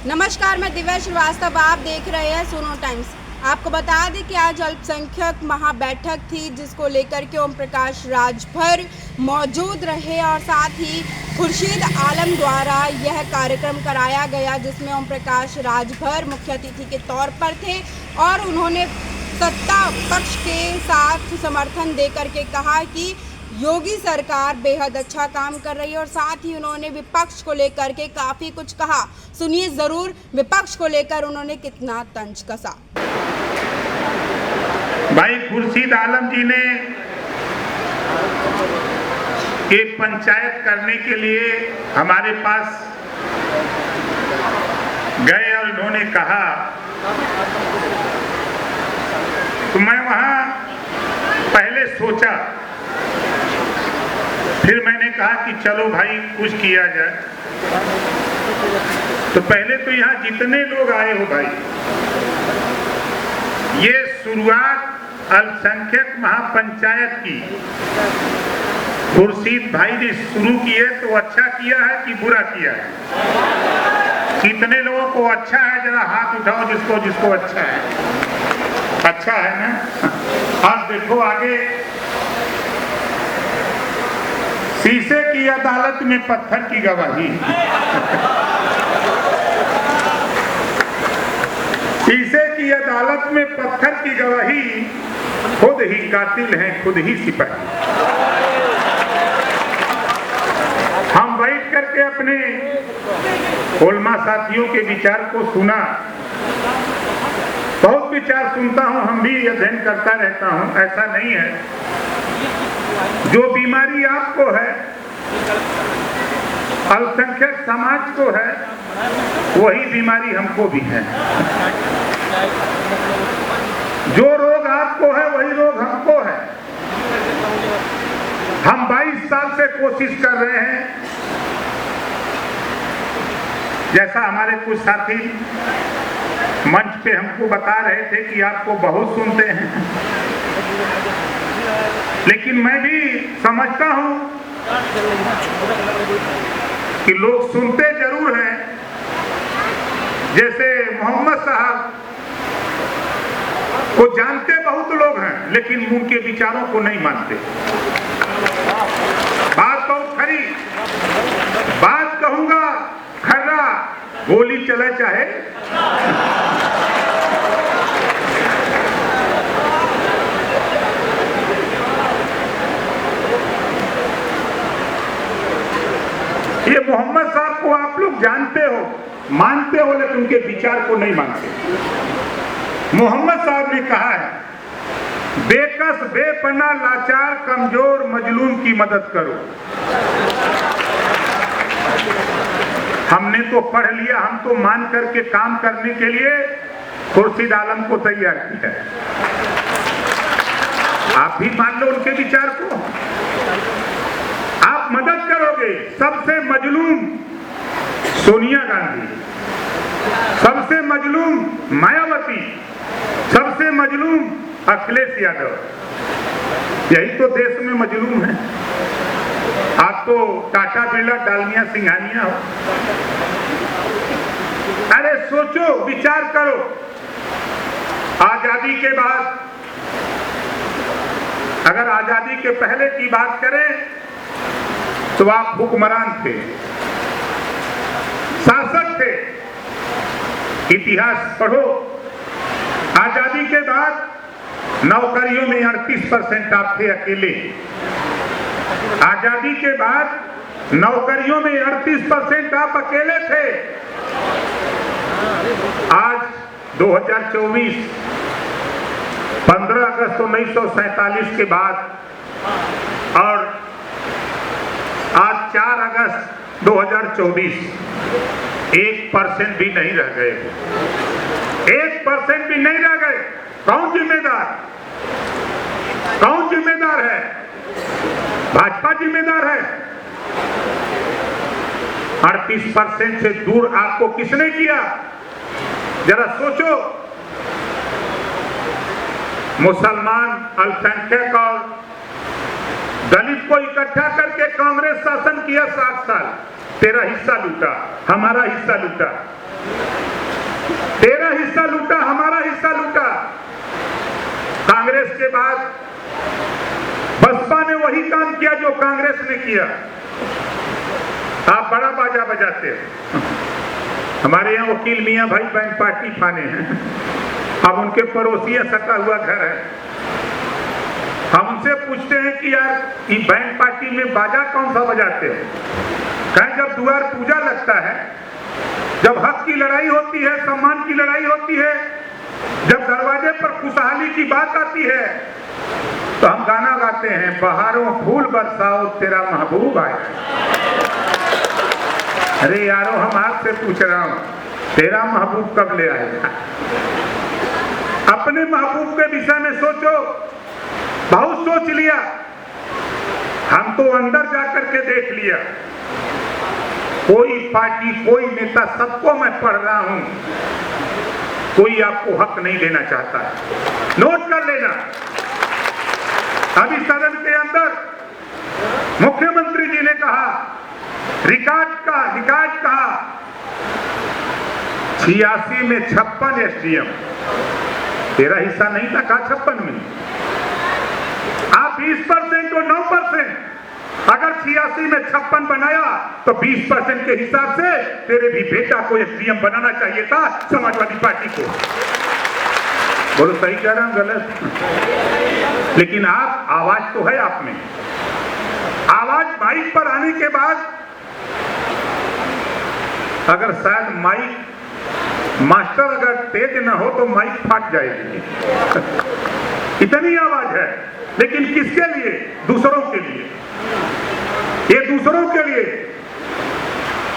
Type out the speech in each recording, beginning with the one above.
नमस्कार, मैं दिव्या श्रीवास्तव। आप देख रहे हैं सुनो टाइम्स। आपको बता दें कि आज अल्पसंख्यक महाबैठक थी, जिसको लेकर के ओम प्रकाश राजभर मौजूद रहे और साथ ही खुर्शीद आलम द्वारा यह कार्यक्रम कराया गया, जिसमें ओम प्रकाश राजभर मुख्य अतिथि के तौर पर थे और उन्होंने सत्ता पक्ष के साथ समर्थन देकर के कहा कि योगी सरकार बेहद अच्छा काम कर रही है और साथ ही उन्होंने विपक्ष को लेकर के काफ़ी कुछ कहा। सुनिए ज़रूर विपक्ष को लेकर उन्होंने कितना तंज कसा। भाई खुर्शीद आलम जी ने एक पंचायत करने के लिए हमारे पास गए और उन्होंने कहा, तो मैं वहां पहले सोचा, फिर मैंने कहा कि चलो भाई कुछ किया जाए। तो पहले तो यहाँ जितने लोग आए हो भाई, ये शुरुआत अल्पसंख्यक महापंचायत की खुर्शीद भाई ने शुरू की है, तो अच्छा किया है कि बुरा किया है? कितने लोगों को अच्छा है? जरा हाथ उठाओ जिसको जिसको अच्छा है। अच्छा है ना? आज देखो आगे, शीशे की अदालत में पत्थर की गवाही। शीशे की अदालत में पत्थर की गवाही, खुद ही कातिल हैं, खुद ही सिपाही। हम बैठ करके अपने उलमा साथियों के विचार को सुना, बहुत विचार सुनता हूं, हम भी अध्ययन करता रहता हूं, ऐसा नहीं है। जो बीमारी आपको है, अल्पसंख्यक समाज को है, वही बीमारी हमको भी है। जो रोग आपको है वही रोग हमको है। हम 22 साल से कोशिश कर रहे हैं, जैसा हमारे कुछ साथी मंच पे हमको बता रहे थे कि आपको बहुत सुनते हैं, लेकिन मैं भी समझता हूं कि लोग सुनते जरूर हैं। जैसे मोहम्मद साहब को जानते बहुत लोग हैं, लेकिन उनके विचारों को नहीं मानते। बात बहुत खरी, बात कहूंगा खर्रा, गोली चले चाहे। ये मोहम्मद साहब को आप लोग जानते हो, मानते हो, लेकिन उनके विचार को नहीं मानते। मोहम्मद साहब ने कहा है, बेकस बेपना लाचार कमजोर मजलूम की मदद करो। हमने तो पढ़ लिया, हम तो मान करके काम करने के लिए खुर्शीद आलम को तैयार किया है। आप भी मान लो उनके विचार को, आप मदद करोगे। सबसे मजलूम सोनिया गांधी, सबसे मजलूम मायावती, सबसे मजलूम अखिलेश यादव। यही तो देश में मजलूम है। आप तो टाटा बिरला डालमिया सिंघानिया हो। अरे सोचो, विचार करो। आजादी के बाद, अगर आजादी के पहले की बात करें तो आप हुक्मरान थे, शासक थे। इतिहास पढ़ो। आजादी के बाद नौकरियों में 38% आप थे अकेले। आजादी के बाद नौकरियों में 38% आप अकेले थे। आज 2024, 15 अगस्त 1947 के बाद और आज 4 अगस्त 2024, 1% भी नहीं रह गए। 1% भी नहीं रह गए। कौन जिम्मेदार? कौन जिम्मेदार है? भाजपा जिम्मेदार है। 38% से दूर आपको किसने किया? जरा सोचो। मुसलमान, अल्पसंख्यक और दलित को इकट्ठा करके कांग्रेस शासन किया 7 साल। तेरा हिस्सा लूटा, हमारा हिस्सा लूटा, तेरा हिस्सा लूटा, हमारा हिस्सा लूटा। कांग्रेस के बाद बसपा ने वही काम किया जो कांग्रेस ने किया। आप बड़ा बाजा बजाते हो। हमारे यहाँ वकील मियाँ भाई बैंक पार्टी फाने हैं, अब उनके पड़ोसी सटा हुआ घर है। हम उनसे पूछते हैं कि यार ये बैंक पार्टी में बाजा कौन सा बजाते हो? कहें जब द्वार पूजा लगता है, जब हक की लड़ाई होती है, सम्मान की लड़ाई होती है, जब दरवाजे पर खुशहाली की बात आती है, तो हम गाना गाते हैं, बहारों फूल बरसाओ तेरा महबूब आए। अरे यारो, हम आपसे पूछ रहा हूं, तेरा महबूब कब ले आएगा? अपने महबूब के विषय में सोचो। बहुत सोच लिया, हम तो अंदर जाकर के देख लिया। कोई पार्टी, कोई नेता, सबको मैं पढ़ रहा हूं, कोई आपको हक नहीं देना चाहता है। नोट कर लेना, अभी सदन के अंदर मुख्यमंत्री जी ने कहा, रिकॉर्ड कहा 86 में 56 एसडीएम। तेरा हिस्सा नहीं था, कहा 56 में। आप 20% और 9%, अगर 86 में 56 बनाया तो 20% के हिसाब से तेरे भी बेटा को एसडीएम बनाना चाहिए था, समाजवादी पार्टी को। बोलो सही कह रहा हूं, गलत? लेकिन आप, आवाज तो है आप में। आवाज माइक पर आने के बाद, अगर शायद माइक मास्टर अगर तेज ना हो तो माइक फाट जाएगी। इतनी आवाज है, लेकिन किसके लिए? दूसरों के लिए। ये दूसरों के लिए।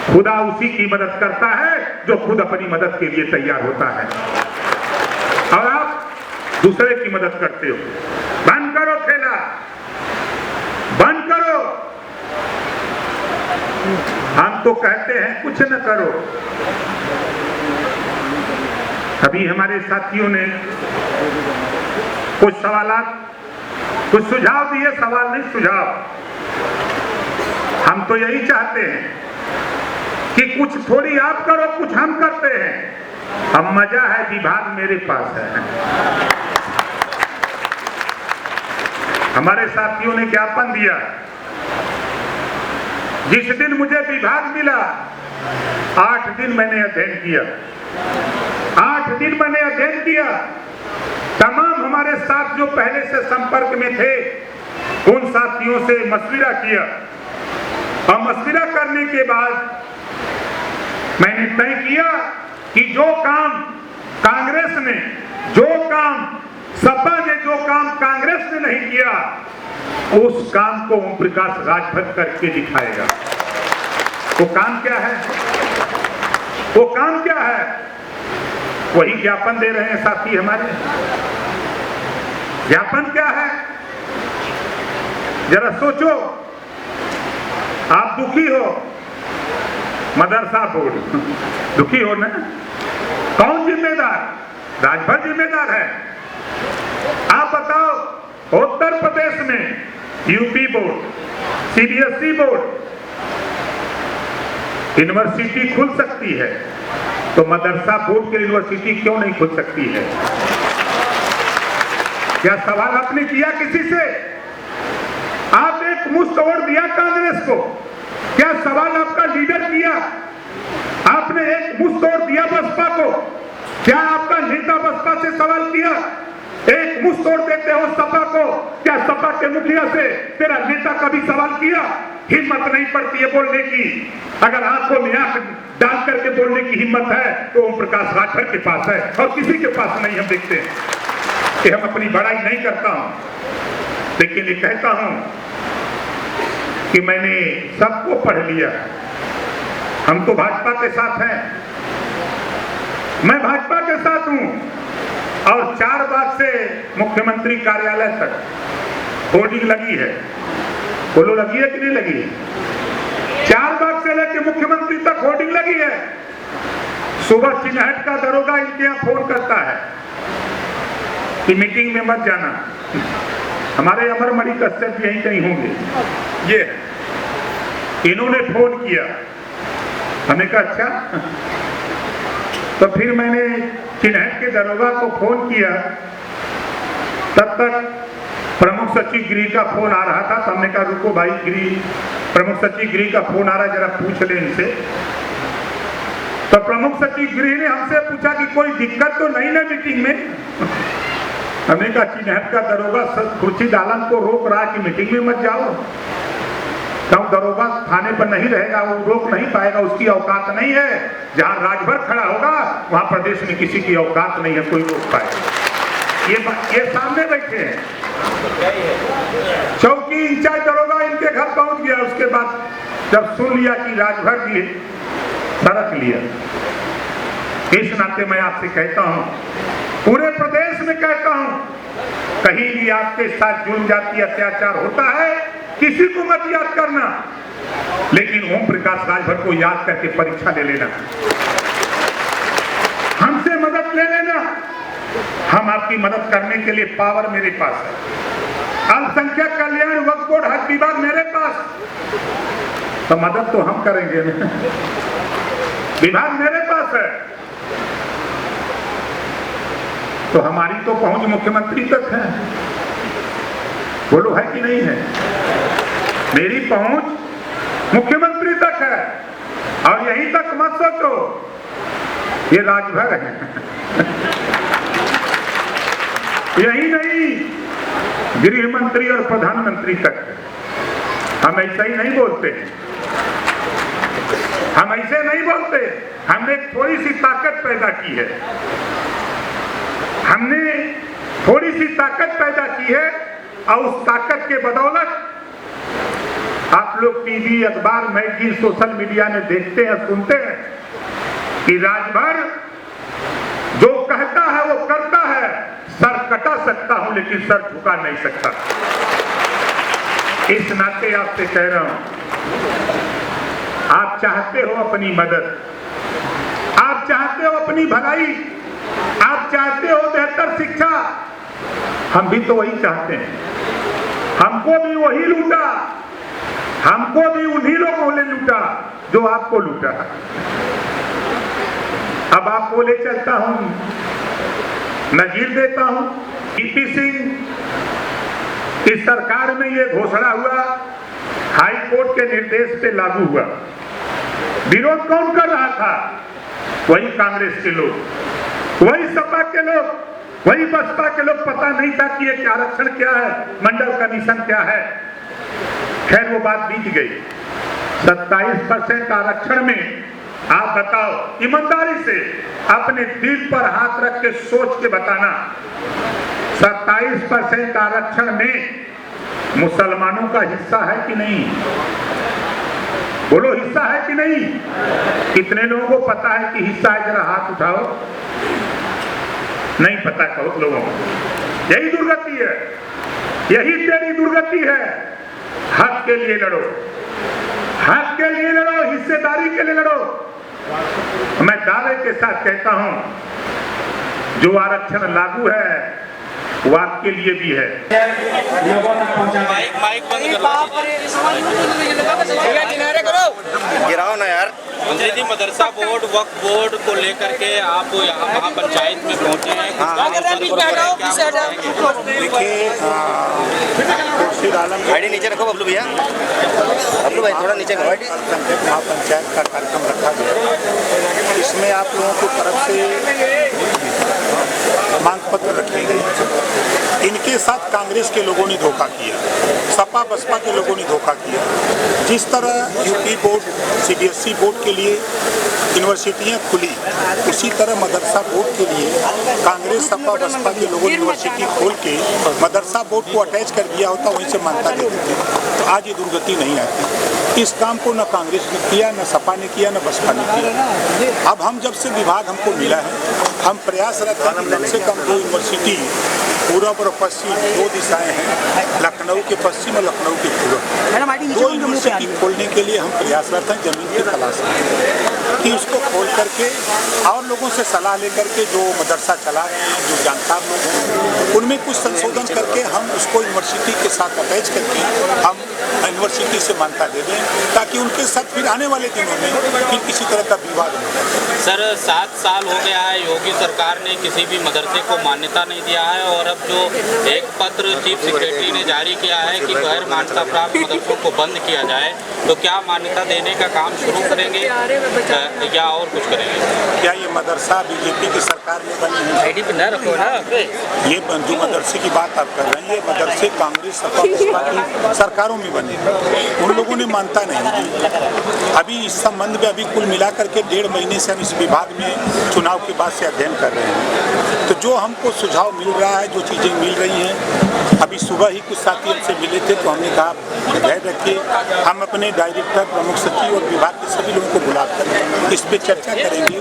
खुदा उसी की मदद करता है जो खुद अपनी मदद के लिए तैयार होता है, और आप दूसरे की मदद करते हो। बंद करो खेला, बंद करो। हम तो कहते हैं कुछ न करो। अभी हमारे साथियों ने कुछ सवालात, कुछ सुझाव दिए, सवाल नहीं सुझाव। हम तो यही चाहते हैं कि कुछ थोड़ी आप करो, कुछ हम करते हैं। अब मजा है, विभाग मेरे पास है। हमारे साथियों ने ज्ञापन दिया, जिस दिन मुझे विभाग मिला 8 दिन मैंने अध्ययन किया। 8 दिन मैंने अध्ययन किया। तमाम हमारे साथ जो पहले से संपर्क में थे, उन साथियों से मशविरा किया, और मशविरा करने के बाद मैंने तय किया कि जो काम कांग्रेस ने, जो काम सपा ने, जो काम कांग्रेस ने नहीं किया, उस काम को ओम प्रकाश राजभर करके दिखाएगा। वो काम क्या है? वो काम क्या है? वही ज्ञापन दे रहे हैं साथी हमारे। ज्ञापन क्या है? जरा सोचो। आप दुखी हो, मदरसा बोर्ड दुखी हो ना? कौन जिम्मेदार? राजभर जिम्मेदार है। आप बताओ, उत्तर प्रदेश में UP board, CBSE board, university खुल सकती है, तो मदरसा बोर्ड की यूनिवर्सिटी क्यों नहीं खुल सकती है? क्या सवाल आपने किया किसी से? आप एक मुश्त तोड़ दिया कांग्रेस को? क्या सवाल आपका लीडर किया? आपने एक मुश्त तोड़ दिया बसपा को? क्या आपका नेता बसपा से सवाल किया? एक मुश्त तोड़ देते हो सपा को, क्या सपा के मुखिया से तेरा नेता कभी सवाल किया? हिम्मत नहीं पड़ती है बोलने की। अगर आपको न्याय डाल करके बोलने की हिम्मत है तो ओम प्रकाश राजभर के पास है, और किसी के पास नहीं। हम देखते हैं कि हम अपनी बड़ाई नहीं करता हूं, लेकिन ये कहता हूं कि मैंने सबको पढ़ लिया। हम तो भाजपा के साथ हैं, मैं भाजपा के साथ हूं, और 4 बाग से मुख्यमंत्री कार्यालय तक होर्डिंग लगी है। बोलो लगी है कि नहीं लगी है? 4 बाग से लेकर मुख्यमंत्री तक होर्डिंग लगी है। सुबह चिन्हट का दरोगा इनके यहाँ फोन करता है कि मीटिंग में मत जाना, हमारे अमरमणि कश्यप यहीं कहीं होंगे। ये है। इन्होंने फोन किया, हमने कहा अच्छा। तो फिर मैंने चिन्हट के दरोगा को फोन किया, तब तक प्रमुख सचिव गृह का फोन आ रहा था। तो हमने कहा रुको भाई, प्रमुख सचिव गृह का फोन आ रहा है, जरा पूछ ले इनसे। तो प्रमुख सचिव गृह ने हमसे पूछा कि कोई दिक्कत तो नहीं ना मीटिंग में। हमने कहा चिन्हट का दरोगा खुर्शीद आलम को रोक रहा कि मीटिंग में मत जाओ। क्यों? दरोगा थाने पर नहीं रहेगा, वो रोक नहीं पाएगा, उसकी औकात नहीं है। जहां राजभर खड़ा होगा वहां प्रदेश में किसी की औकात नहीं है, कोई रोक पाएगा। ये सामने बैठे हैं। चौकी इंचार्ज दरोगा इनके घर पहुंच गया। उसके बाद जब सुन लिया कि राजभर दिए, सड़क लिया। इस नाते मैं आपसे कहता हूं, पूरे प्रदेश में कहता हूं, कहीं भी आपके साथ जुल्म जाति अत्याचार होता है, किसी को मत याद करना, लेकिन ओम प्रकाश राजभर को याद करके परीक्षा ले लेना, हमसे मदद ले लेना। हम आपकी मदद करने के लिए पावर मेरे पास है। अल्पसंख्यक कल्याण वक्फ बोर्ड हज विभाग मेरे पास, तो मदद तो हम करेंगे ना। विभाग मेरे पास है, तो हमारी तो पहुंच मुख्यमंत्री तक है। बोलो है कि नहीं है? मेरी पहुंच मुख्यमंत्री तक है। और यहीं तक मत सोचो ये राजभर है। यही नहीं, गृह मंत्री और प्रधानमंत्री तक है। हम ऐसा ही नहीं बोलते, हम ऐसे नहीं बोलते। हमने थोड़ी सी ताकत पैदा की है, हमने थोड़ी सी ताकत पैदा की है, और उस ताकत के बदौलत आप लोग टीवी, अखबार, मैगजीन, सोशल मीडिया में देखते हैं, सुनते हैं कि राजभर जो कहता है वो करता है। सर कटा सकता हूं लेकिन सर झुका नहीं सकता। इस नाते आपसे कह रहा हूं, आप चाहते हो अपनी मदद, आप चाहते हो अपनी भलाई, आप चाहते हो बेहतर शिक्षा, हम भी तो वही चाहते हैं। हमको भी वही लूटा, हमको भी उन्हीं लोगों ने लूटा जो आपको लूटा। अब आपको ले चलता हूं, नजीर देता हूं। ईपी सिंह की सरकार में यह घोषणा हुआ, हाई कोर्ट के निर्देश पे लागू हुआ। विरोध कौन कर रहा था? वही कांग्रेस के लोग, वही सपा के लोग, वही बसपा के लोग। पता नहीं था कि ये आरक्षण क्या है, मंडल कमीशन क्या है। खैर वो बात बीत गई। 27% आरक्षण में आप बताओ, ईमानदारी से अपने दिल पर हाथ रख के सोच के बताना, 27% आरक्षण में मुसलमानों का हिस्सा है कि नहीं? बोलो, हिस्सा है कि नहीं? कितने लोगों को पता है कि हिस्सा है? जरा हाथ उठाओ। नहीं पता बहुत लोगों को। यही दुर्गति है, यही तेरी दुर्गति है। हक के लिए लड़ो, हक के लिए लड़ो, हिस्सेदारी के लिए लड़ो। मैं दावे के साथ कहता हूं, जो आरक्षण लागू है वो आपके लिए भी है। माइक बंद करो, गिराओ ना यार। मंत्री जी, मदरसा बोर्ड, वक्फ बोर्ड को लेकर के आप यहाँ महापंचायत में पहुंचे हैं। देखिए, खुर्शीद आलम गाड़ी नीचे रखो बबलू भैया, बबलू भाई थोड़ा नीचे करो। महापंचायत का कार्यक्रम रखा गया, इसमें आप लोगों की तरफ से मांग पत्र रखे गए। इनके साथ कांग्रेस के लोगों ने धोखा किया, सपा बसपा के लोगों ने धोखा किया। जिस तरह यूपी बोर्ड, सीबीएसई बोर्ड के लिए यूनिवर्सिटियां खुली, उसी तरह मदरसा बोर्ड के लिए कांग्रेस, सपा, बसपा के लोगों ने यूनिवर्सिटी खोल के मदरसा बोर्ड को अटैच कर दिया होता, वहीं से मान्यता दे देते, तो आज ये दुर्गति नहीं आती। इस काम को न कांग्रेस ने किया, न सपा ने किया, न बसपा ने किया। अब हम जब से विभाग हमको मिला है, हम प्रयासरत हैं कि कम से कम 2 यूनिवर्सिटी, पूरब और पश्चिम 2 दिशाएं हैं, लखनऊ के पश्चिम और लखनऊ के पूरब, 2 यूनिवर्सिटी खोलने के लिए हम प्रयासरत हैं, जमीन की तलाश में। कि उसको खोल करके और लोगों से सलाह लेकर के जो मदरसा चला रहे हैं, जो जानकार लोग हैं, उनमें कुछ संशोधन करके हम उसको यूनिवर्सिटी के साथ अटैच करके हम यूनिवर्सिटी से मान्यता दे दें, ताकि उनके साथ फिर आने वाले दिनों में फिर किसी तरह का विवाद न हो। सर 7 साल हो गया है, योगी सरकार ने किसी भी मदरसे को मान्यता नहीं दिया है और अब जो एक पत्र चीफ सेक्रेटरी ने जारी किया है कि गैर मान्यता प्राप्त मदरसों को बंद किया जाए, तो क्या मान्यता देने का काम शुरू करेंगे या और कुछ करेंगे? क्या ये मदरसा बीजेपी की सरकार में बनी है? ये जो मदरसे की बात आप कर रहे हैं, ये मदरसे कांग्रेस की सरकारों में बने, उन लोगों ने मानता नहीं दी। अभी इस संबंध में अभी कुल मिलाकर के 1.5 महीने से हम इस विभाग में चुनाव के बाद से अध्ययन कर रहे हैं। तो जो हमको सुझाव मिल रहा है, जो चीज़ें मिल रही हैं, अभी सुबह ही कुछ साथी हमसे मिले थे तो हमने कहा धैर्य रखिए, हम अपने डायरेक्टर, प्रमुख सचिव और विभाग के सभी लोगों को बुलाकर इस पर चर्चा करेंगे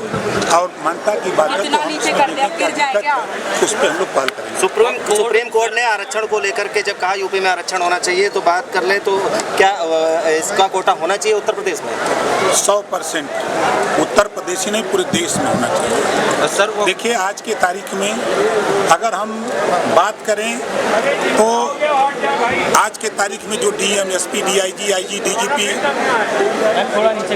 और मान्यता की बात है तो हम इसमें देखें क्या दिक्कत है, उस पर हम लोग पहल करेंगे। सुप्रीम कोर्ट ने आरक्षण को लेकर के जब कहा यूपी में आरक्षण होना चाहिए, तो बात कर ले तो क्या इसका कोटा होना चाहिए उत्तर प्रदेश में? 100% उत्तर प्रदेश ही नहीं पूरे देश में होना चाहिए। सर देखिए आज के तारीख में अगर हम बात करें तो आज के तारीख में जो DM, SP, DIG, IG, DGP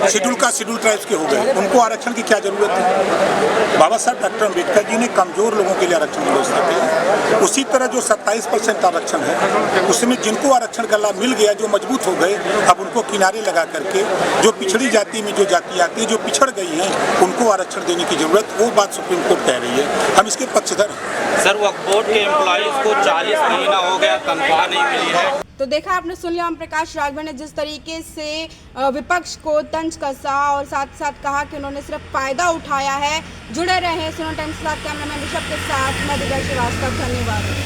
schedule tribes के हो गए, उनको आरक्षण की क्या जरूरत है? बाबा साहब डॉक्टर अम्बेडकर जी ने कमजोर लोगों के लिए आरक्षण की व्यवस्था की। उसी तरह जो 27% आरक्षण है, उसमें जिनको आरक्षण का लाभ मिल गया, जो मजबूत हो गए, अब उनको किनारे लगा करके जो पिछड़ी जाति में जो जाति आती है, जो पिछड़ गई हैं, उनको आरक्षण देने की जरूरत, वो बात सुप्रीम कोर्ट कह रही है, हम इसके पक्षधर हैं। सर वक्फ बोर्ड के एम्प्लॉइज को 40 महीना हो गया, तनख्वाह नहीं मिली है। तो देखा आपने, सुन लिया ओम प्रकाश राजभर ने जिस तरीके से विपक्ष को तंज कसा और साथ साथ कहा कि उन्होंने सिर्फ फायदा उठाया है। जुड़े रहे सुनो टाइम्स के साथ, कैमरामैन ऋषभ के साथ मैं दिव्या श्रीवास्तव, धन्यवाद।